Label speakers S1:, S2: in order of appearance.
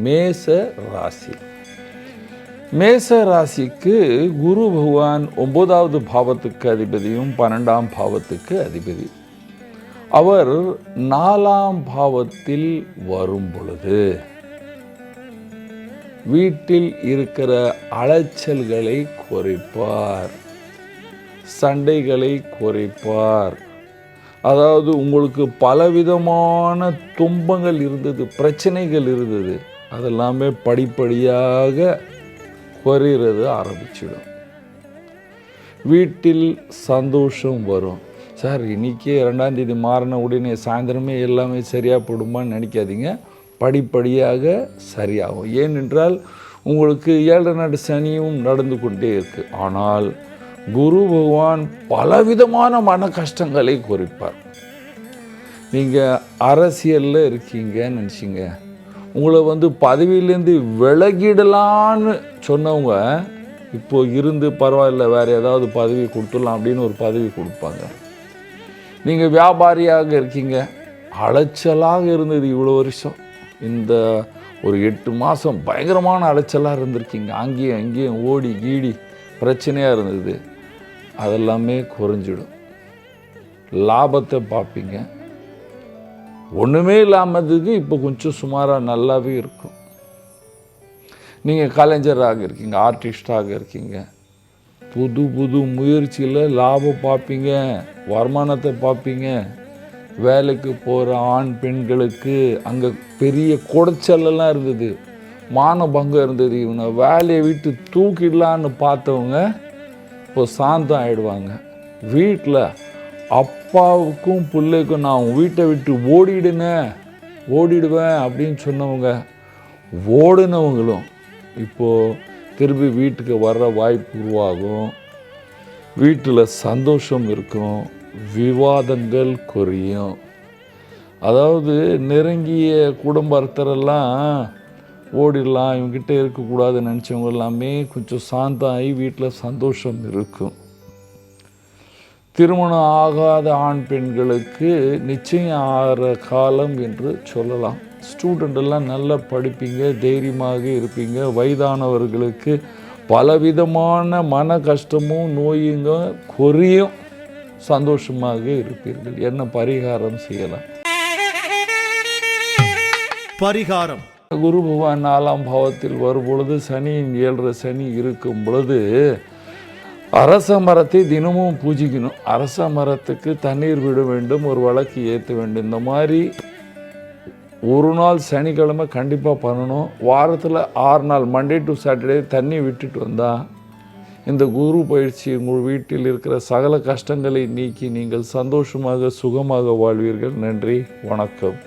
S1: மேச ராசி. மேச ராசிக்கு குரு பகவான் 9வது பாவத்துக்கு அதிபதியும் 12ஆம் பாவத்துக்கு அதிபதி. அவர் 4ஆம் பாவத்தில் வரும் பொழுது வீட்டில் இருக்கிற அலைச்சல்களை குறைப்பார், சண்டைகளை குறைப்பார். அதாவது உங்களுக்கு பலவிதமான துன்பங்கள் இருந்தது, பிரச்சனைகள் இருந்தது, அதெல்லாமே படிப்படியாக குறைகிறது ஆரம்பிச்சிடும். வீட்டில் சந்தோஷம் வரும். சார் இன்றைக்கே 2ஆம் தேதி மாறின உடனே சாயந்தரமே எல்லாமே சரியாக போடுமான்னு நினைக்காதீங்க. படிப்படியாக சரியாகும். ஏனென்றால் உங்களுக்கு 7 நாடு சனியும் நடந்து கொண்டே இருக்குது. ஆனால் குரு பகவான் பலவிதமான மன கஷ்டங்களை குறைப்பார். நீங்கள் அரசியலில் இருக்கீங்கன்னு நினச்சிங்க, உங்களை பதவியிலேருந்து விலகிடலான்னு சொன்னவங்க இப்போது இருந்து பரவாயில்ல வேறு ஏதாவது பதவி கொடுத்துடலாம் அப்படின்னு ஒரு பதவி கொடுப்பாங்க. நீங்கள் வியாபாரியாக இருக்கீங்க, அலைச்சலாக இருந்தது இவ்வளோ வருஷம், இந்த ஒரு 8 மாதம் பயங்கரமான அலைச்சலாக இருந்திருக்கீங்க, அங்கேயும் அங்கேயும் ஓடி கீடி பிரச்சனையாக இருந்தது, அதெல்லாமே குறைஞ்சிடும். லாபத்தை பார்ப்பீங்க. ஒன்றுமே இல்லாமதுக்கு இப்போ கொஞ்சம் சுமாராக நல்லாவே இருக்கும். நீங்கள் கலைஞராக இருக்கீங்க, ஆர்டிஸ்டாக இருக்கீங்க, புது புது முயற்சியில் லாபம் பார்ப்பீங்க, வருமானத்தை பார்ப்பீங்க. வேலைக்கு போகிற ஆண் பெண்களுக்கு அங்கே பெரிய குடைச்சலெல்லாம் இருந்தது, மானபங்கம் இருந்தது, இவனை வேலையை விட்டு தூக்கிடலான்னு பார்த்தவங்க இப்போ சாந்தம் ஆகிடுவாங்க. வீட்டில் அப்பாவுக்கும் பிள்ளைக்கும் நான் வீட்டை விட்டு ஓடிடுவேன் அப்படின்னு சொன்னவங்க, ஓடினவங்களும் இப்போது திரும்பி வீட்டுக்கு வர்ற வாய்ப்பு உருவாகும். வீட்டில் சந்தோஷம் இருக்கும், விவாதங்கள் குறையும். அதாவது நெருங்கிய குடும்பத்தரெல்லாம் ஓடிடலாம், இவங்ககிட்ட இருக்கக்கூடாதுன்னு நினச்சவங்க எல்லாமே கொஞ்சம் சாந்தம் ஆகி வீட்டில் சந்தோஷம் இருக்கும். திருமணம் ஆகாத ஆண் பெண்களுக்கு நிச்சயம் ஆகிற காலம் என்று சொல்லலாம். ஸ்டூடெண்டெல்லாம் நல்லா படிப்பீங்க, தைரியமாக இருப்பீங்க. வயதானவர்களுக்கு பலவிதமான மன கஷ்டமும் நோயுங்க குறையும், சந்தோஷமாக இருப்பீர்கள். என்ன பரிகாரம் செய்யலாம்?
S2: பரிகாரம்.
S1: குரு பகவான் 4ஆம் பாவத்தில் வரும் பொழுது, சனியின் 7 சனி இருக்கும் பொழுது அரச மரத்தை தினமும் பூஜிக்கணும். அரச மரத்துக்கு தண்ணீர் விட வேண்டும், ஒரு விளக்கு ஏற்ற வேண்டும். இந்த மாதிரி ஒரு நாள் சனிக்கிழமை கண்டிப்பாக பண்ணணும். வாரத்தில் 6 நாள் மண்டே டு சாட்டர்டே தண்ணி விட்டுட்டு வந்தால் இந்த குரு பயிற்சி உங்கள் வீட்டில் இருக்கிற சகல கஷ்டங்களை நீக்கி நீங்கள் சந்தோஷமாக சுகமாக வாழ்வீர்கள். நன்றி, வணக்கம்.